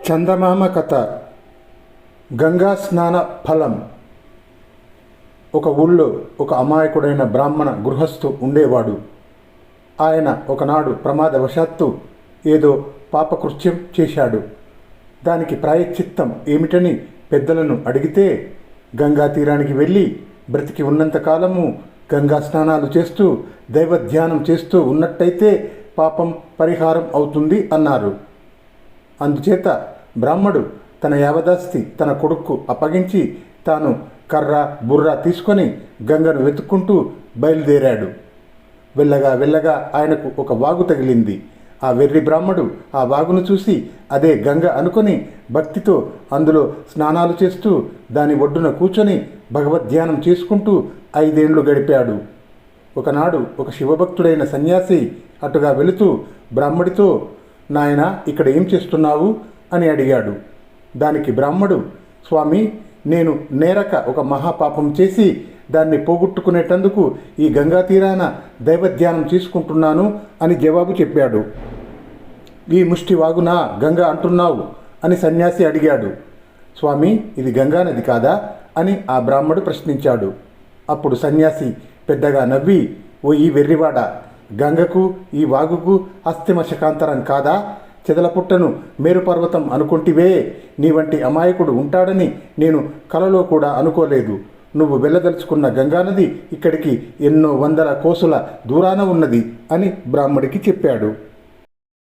చందమామ కథ. గంగా స్నాన ఫలం. ఒక ఊళ్ళో ఒక అమాయకుడైన బ్రాహ్మణ గృహస్థు ఉండేవాడు. ఆయన ఒకనాడు ప్రమాదవశాత్తు ఏదో పాపకృత్యం చేశాడు. దానికి ప్రాయశ్చిత్తం ఏమిటని పెద్దలను అడిగితే, గంగా తీరానికి వెళ్ళి బ్రతికి ఉన్నంతకాలము గంగా స్నానాలు చేస్తూ దైవధ్యానం చేస్తూ ఉన్నట్టయితే పాపం పరిహారం అవుతుంది అన్నారు. అందుచేత బ్రాహ్మడు తన యావదాస్తి తన కొడుక్కు అప్పగించి తాను కర్ర బుర్ర తీసుకొని గంగను వెతుక్కుంటూ బయలుదేరాడు. వెళ్ళగా ఆయనకు ఒక వాగు తగిలింది. ఆ వెర్రి బ్రాహ్మడు ఆ వాగును చూసి అదే గంగ అనుకొని భక్తితో అందులో స్నానాలు చేస్తూ దాని ఒడ్డున కూర్చొని భగవద్ధ్యానం చేసుకుంటూ 5 ఏళ్ళు గడిపాడు. ఒకనాడు ఒక శివభక్తుడైన సన్యాసి అటుగా వెళుతూ బ్రాహ్మడితో, నాయనా, ఇక్కడ ఏం చేస్తున్నావు అని అడిగాడు. దానికి బ్రాహ్మడు, స్వామి, నేను నేరక ఒక మహాపాపం చేసి దాన్ని పోగొట్టుకునేటందుకు ఈ గంగా తీరాన దైవధ్యానం చేసుకుంటున్నాను అని జవాబు చెప్పాడు. ఈ ముష్టి వాగునా గంగా అంటున్నావు అని సన్యాసి అడిగాడు. స్వామి, ఇది గంగా నది కాదా అని ఆ బ్రాహ్మడు ప్రశ్నించాడు. అప్పుడు సన్యాసి పెద్దగా నవ్వి, ఓ ఈ వెర్రివాడ, గంగకు ఈ వాగుకు అస్థిమశకాంతరం కాదా? చెదలపుట్టను మేరుపర్వతం అనుకుంటివే. నీ వంటి అమాయకుడు ఉంటాడని నేను కలలో కూడా అనుకోలేదు. నువ్వు వెళ్ళదలుచుకున్న గంగానది ఇక్కడికి ఎన్నో వందల కోసుల దూరాన ఉన్నది అని బ్రాహ్మడికి చెప్పాడు.